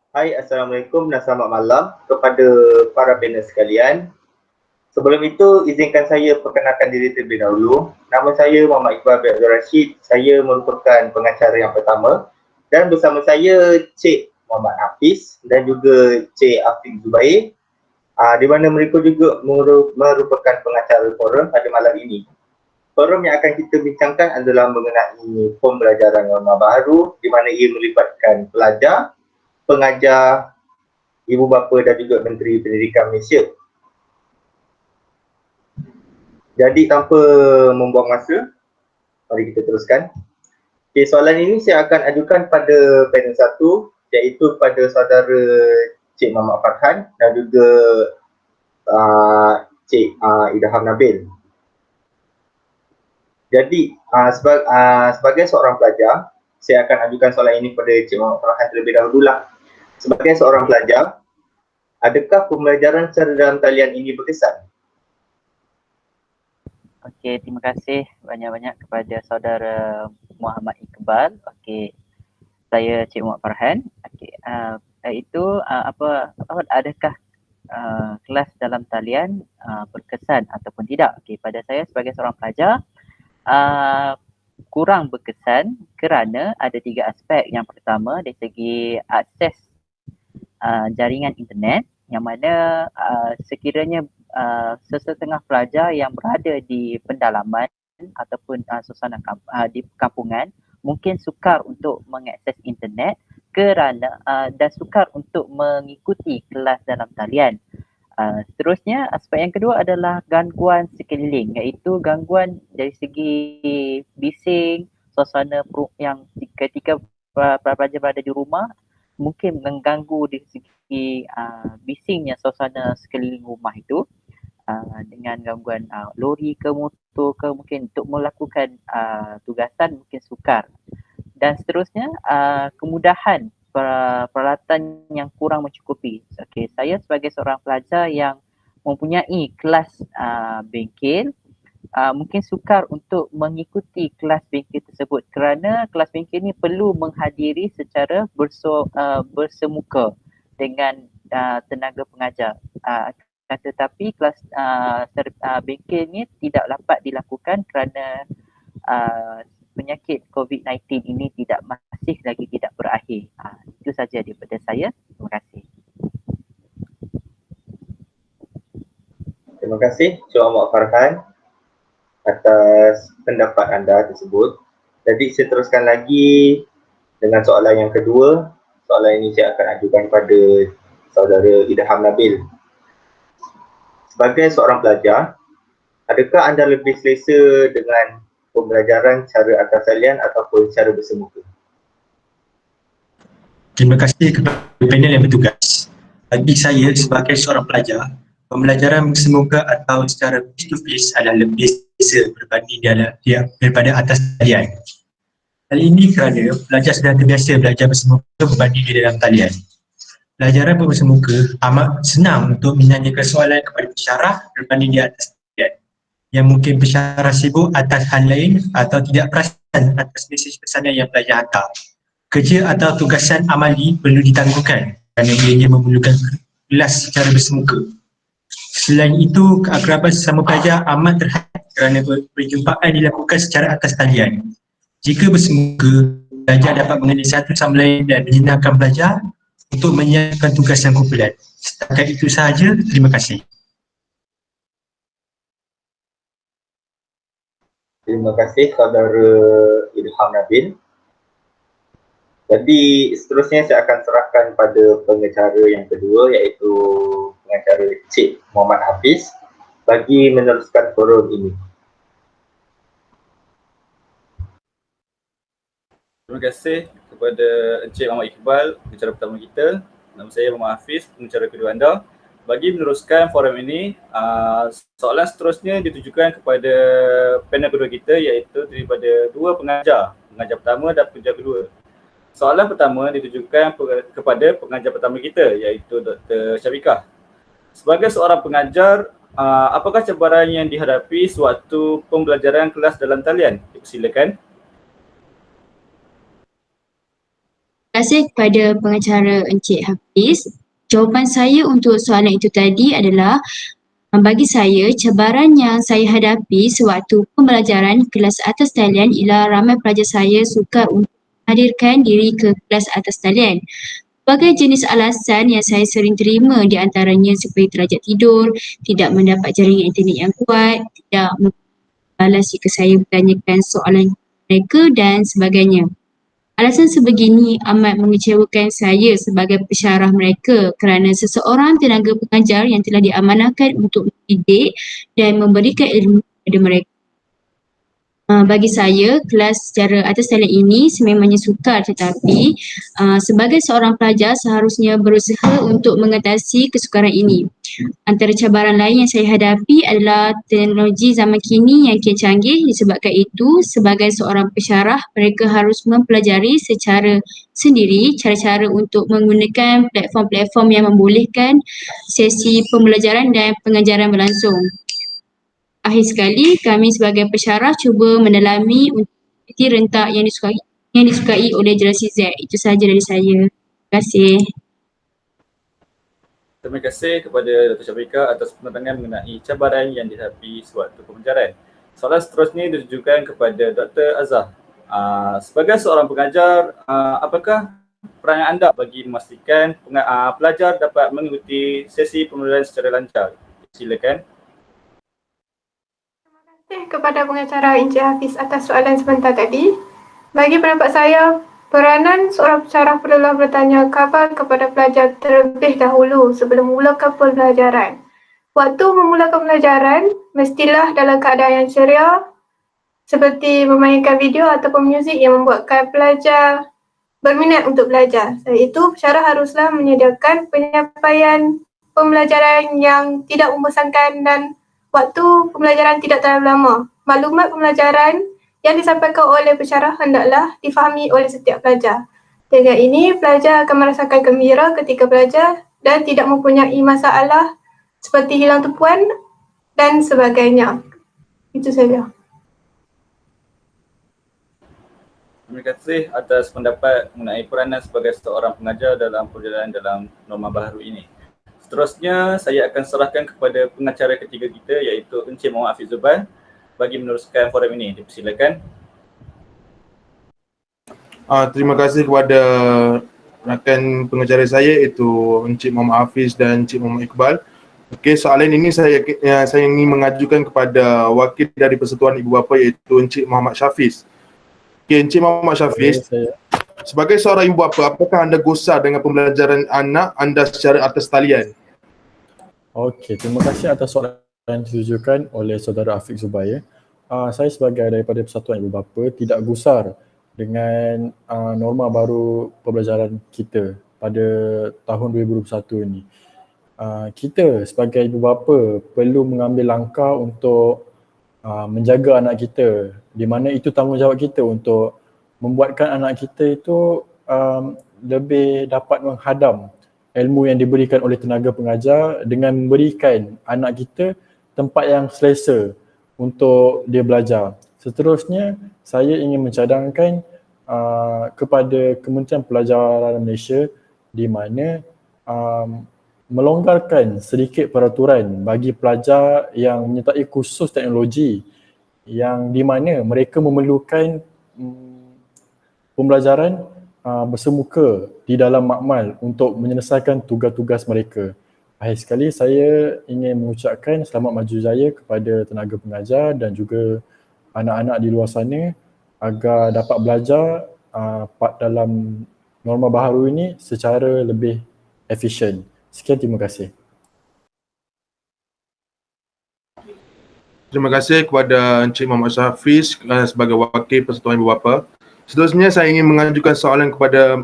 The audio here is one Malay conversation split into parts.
Hai, Assalamualaikum dan selamat malam kepada para panel sekalian. Sebelum itu, izinkan saya perkenalkan diri terlebih dahulu. Nama saya Muhammad Iqbal bin Abdul Rashid. Saya merupakan pengacara yang pertama dan bersama saya Cik Muhammad Hafiz dan juga Cik Afiq Zubair, di mana mereka juga merupakan pengacara forum pada malam ini. Forum yang akan kita bincangkan adalah mengenai pembelajaran norma baru di mana ia melibatkan pelajar, pengajar, ibu bapa dan juga Menteri Pendidikan Malaysia. Jadi tanpa membuang masa, mari kita teruskan. Okay, soalan ini saya akan ajukan pada panel 1, iaitu pada saudara Cik Muhammad Farhan dan juga Cik Idham Nabil. Jadi sebagai seorang pelajar, saya akan ajukan soalan ini pada Cik Muhammad Farhan terlebih dahulu lah. Sebagai seorang pelajar, adakah pembelajaran secara dalam talian ini berkesan? Okey, terima kasih banyak-banyak kepada saudara Muhammad Iqbal. Okey, saya Cik Muhammad Farhan. Okey, adakah kelas dalam talian berkesan ataupun tidak? Okey, pada saya sebagai seorang pelajar kurang berkesan kerana ada 3 aspek. Yang pertama dari segi akses jaringan internet, yang mana sekiranya sesetengah pelajar yang berada di pendalaman ataupun suasana di kampungan mungkin sukar untuk mengakses internet kerana dan sukar untuk mengikuti kelas dalam talian. Seterusnya, aspek yang kedua adalah gangguan sekeliling, iaitu gangguan dari segi bising, suasana yang ketika pelajar berada di rumah mungkin mengganggu dari segi bisingnya suasana sekeliling rumah itu, dengan gangguan lori ke motor ke mungkin untuk melakukan tugasan mungkin sukar. Dan seterusnya kemudahan peralatan yang kurang mencukupi. Okey, saya sebagai seorang pelajar yang mempunyai kelas bengkel, mungkin sukar untuk mengikuti kelas bengkel tersebut kerana kelas bengkel ni perlu menghadiri secara bersemuka dengan tenaga pengajar. Tetapi kelas bengkel ni tidak dapat dilakukan kerana penyakit COVID-19 ini masih lagi tidak berakhir. Itu saja daripada saya. Terima kasih. Terima kasih Cik Muhammad Farhan atas pendapat anda tersebut. Jadi saya teruskan lagi dengan soalan yang kedua. Soalan ini saya akan ajukan kepada saudara Idham Nabil. Sebagai seorang pelajar, adakah anda lebih selesa dengan pembelajaran secara atas talian ataupun secara bersemuka? Terima kasih kepada panel yang bertugas. Bagi saya sebagai seorang pelajar, pembelajaran bersemuka atau secara face to face adalah lebih selesa berbanding daripada atas talian. Hal ini kerana pelajar sudah terbiasa belajar bersemuka berbanding di dalam talian. Pelajaran bersemuka amat senang untuk menanyakan soalan kepada pensyarah berbanding di atas talian, yang mungkin pensyarah sibuk atas hal lain atau tidak perasan atas mesej pesanan yang pelajar hantar. Kerja atau tugasan amali perlu ditangguhkan kerana ianya memerlukan kelas secara bersemuka. Selain itu, keakraban sesama pelajar amat terhad kerana perjumpaan dilakukan secara atas talian. Jika bersemuka, pelajar dapat mengenali satu sama lain dan menyenangkan pelajar untuk menyiapkan tugas yang kumpulan. Setakat itu sahaja, terima kasih. Terima kasih saudara Idham Nabil. Jadi seterusnya saya akan serahkan pada pengacara yang kedua, iaitu pengacara Cik Muhammad Hafiz bagi meneruskan forum ini. Terima kasih kepada Encik Muhammad Iqbal, pengacara pertama kita. Nama saya Muhammad Hafiz, pengacara kedua anda. Bagi meneruskan forum ini, soalan seterusnya ditujukan kepada panel kedua kita, iaitu daripada dua pengajar pertama dan pengajar kedua. Soalan pertama ditujukan kepada pengajar pertama kita, iaitu Dr. Syafiqah. Sebagai seorang pengajar, apakah cabaran yang dihadapi sewaktu pembelajaran kelas dalam talian? Silakan. kasih kepada pengacara Encik Hafiz. Jawapan saya untuk soalan itu tadi adalah bagi saya, cabaran yang saya hadapi sewaktu pembelajaran kelas atas talian ialah ramai pelajar saya sukar untuk menghadirkan diri ke kelas atas talian. Sebagai jenis alasan yang saya sering terima di antaranya seperti terlajak tidur, tidak mendapat jaringan internet yang kuat, tidak balas jika saya bertanyakan soalan mereka dan sebagainya. Alasan sebegini amat mengecewakan saya sebagai pesyarah mereka kerana seseorang tenaga pengajar yang telah diamanahkan untuk mendidik dan memberikan ilmu kepada mereka. Bagi saya, kelas secara atas talian ini sememangnya sukar tetapi sebagai seorang pelajar seharusnya berusaha untuk mengatasi kesukaran ini. Antara cabaran lain yang saya hadapi adalah teknologi zaman kini yang kian canggih. Disebabkan itu, sebagai seorang pesyarah, mereka harus mempelajari secara sendiri cara-cara untuk menggunakan platform-platform yang membolehkan sesi pembelajaran dan pengajaran berlangsung. Akhir sekali, kami sebagai pesyarah cuba mendalami untuk rentak yang disukai oleh generasi Z. Itu sahaja dari saya. Terima kasih. Terima kasih kepada Dr. Syafiqah atas penerangan mengenai cabaran yang dihadapi sewaktu pembelajaran. Soalan seterusnya ditujukan kepada Dr. Azhar. Sebagai seorang pengajar, apakah peranan anda bagi memastikan pelajar dapat mengikuti sesi pembelajaran secara lancar? Silakan. Terima kasih kepada pengacara Encik Hafiz atas soalan sebentar tadi. Bagi pendapat saya, peranan seorang pesyarah perlulah bertanya khabar kepada pelajar terlebih dahulu sebelum memulakan pembelajaran. Waktu memulakan pelajaran, mestilah dalam keadaan yang ceria seperti memainkan video ataupun muzik yang membuatkan pelajar berminat untuk belajar. Selain itu, pesyarah haruslah menyediakan penyampaian pembelajaran yang tidak membosankan dan waktu pembelajaran tidak terlalu lama. Maklumat pembelajaran yang disampaikan oleh pesyarah hendaklah difahami oleh setiap pelajar. Dengan ini, pelajar akan merasakan gembira ketika belajar dan tidak mempunyai masalah seperti hilang tumpuan dan sebagainya. Itu saja. Terima kasih atas pendapat mengenai peranan sebagai seorang pengajar dalam perjalanan dalam norma baru ini. Seterusnya, saya akan serahkan kepada pengacara ketiga kita iaitu Encik Muhammad Hafiz Zubair bagi meneruskan forum ini. Dipersilakan. Terima kasih kepada rakan pengacara saya iaitu Encik Muhammad Hafiz dan Encik Muhammad Iqbal. Okey, soalan ini saya ingin mengajukan kepada wakil dari Persatuan Ibu Bapa iaitu Encik Muhammad Syafiz. Okey, Encik Muhammad Syafiz. Sebagai seorang ibu bapa, apakah anda gusar dengan pembelajaran anak anda secara atas talian? Okey, terima kasih atas soalan yang ditujukan oleh saudara Afiq Zubair. Saya sebagai daripada Persatuan Ibu Bapa tidak gusar dengan norma baru pembelajaran kita pada tahun 2021 ini. Kita sebagai ibu bapa perlu mengambil langkah untuk menjaga anak kita, di mana itu tanggungjawab kita untuk membuatkan anak kita itu lebih dapat menghadam ilmu yang diberikan oleh tenaga pengajar dengan memberikan anak kita tempat yang selesa untuk dia belajar. Seterusnya, saya ingin mencadangkan kepada Kementerian Pelajaran Malaysia di mana melonggarkan sedikit peraturan bagi pelajar yang menyertai kursus teknologi yang di mana mereka memerlukan pembelajaran bersemuka di dalam makmal untuk menyelesaikan tugas-tugas mereka. Akhir sekali saya ingin mengucapkan selamat maju jaya kepada tenaga pengajar dan juga anak-anak di luar sana agar dapat belajar dalam norma baharu ini secara lebih efisien. Sekian, terima kasih. Terima kasih kepada Encik Muhammad Syafiz sebagai wakil Persatuan Ibu Bapa. Seterusnya saya ingin mengajukan soalan kepada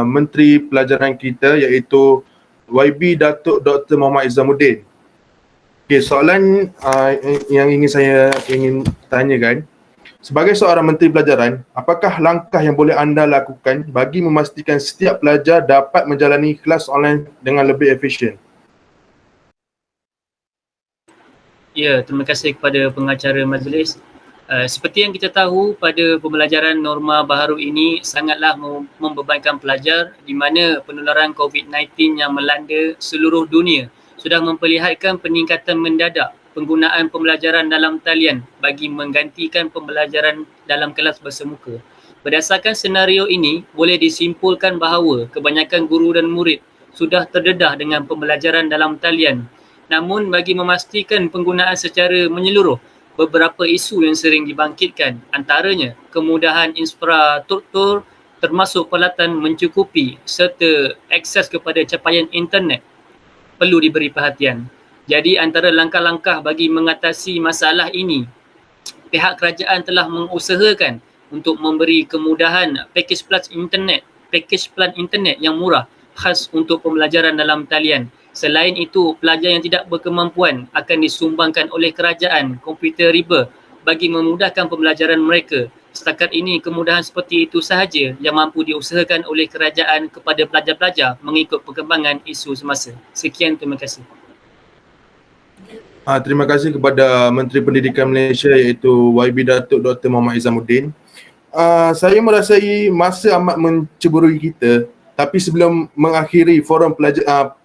Menteri Pelajaran kita iaitu YB Datuk Dr. Muhammad Izamuddin. Okey, soalan yang saya ingin tanyakan, sebagai seorang Menteri Pelajaran, apakah langkah yang boleh anda lakukan bagi memastikan setiap pelajar dapat menjalani kelas online dengan lebih efisien? Ya, terima kasih kepada pengacara majlis. Seperti yang kita tahu, pada pembelajaran norma baharu ini sangatlah membebankan pelajar di mana penularan COVID-19 yang melanda seluruh dunia sudah memperlihatkan peningkatan mendadak penggunaan pembelajaran dalam talian bagi menggantikan pembelajaran dalam kelas bersemuka. Berdasarkan senario ini, boleh disimpulkan bahawa kebanyakan guru dan murid sudah terdedah dengan pembelajaran dalam talian. Namun bagi memastikan penggunaan secara menyeluruh, beberapa isu yang sering dibangkitkan, antaranya kemudahan infrastruktur termasuk peralatan mencukupi serta akses kepada capaian internet perlu diberi perhatian. Jadi antara langkah-langkah bagi mengatasi masalah ini, pihak kerajaan telah mengusahakan untuk memberi kemudahan pakej plan internet yang murah khas untuk pembelajaran dalam talian. Selain itu, pelajar yang tidak berkemampuan akan disumbangkan oleh kerajaan komputer riba bagi memudahkan pembelajaran mereka. Setakat ini, kemudahan seperti itu sahaja yang mampu diusahakan oleh kerajaan kepada pelajar-pelajar mengikut perkembangan isu semasa. Sekian, terima kasih. Terima kasih kepada Menteri Pendidikan Malaysia iaitu YB Datuk Dr. Mohamed Izamuddin. Saya merasai masa amat menceburui kita, tapi sebelum mengakhiri forum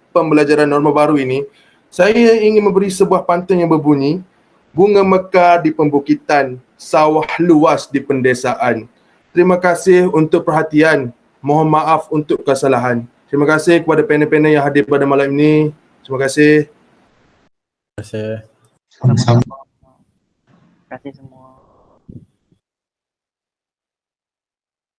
pembelajaran norma baru ini, saya ingin memberi sebuah pantun yang berbunyi, bunga mekar di pembukitan, sawah luas di pendesaan. Terima kasih untuk perhatian, mohon maaf untuk kesalahan. Terima kasih kepada panel-panel yang hadir pada malam ini. Terima kasih. Terima kasih. Terima kasih semua.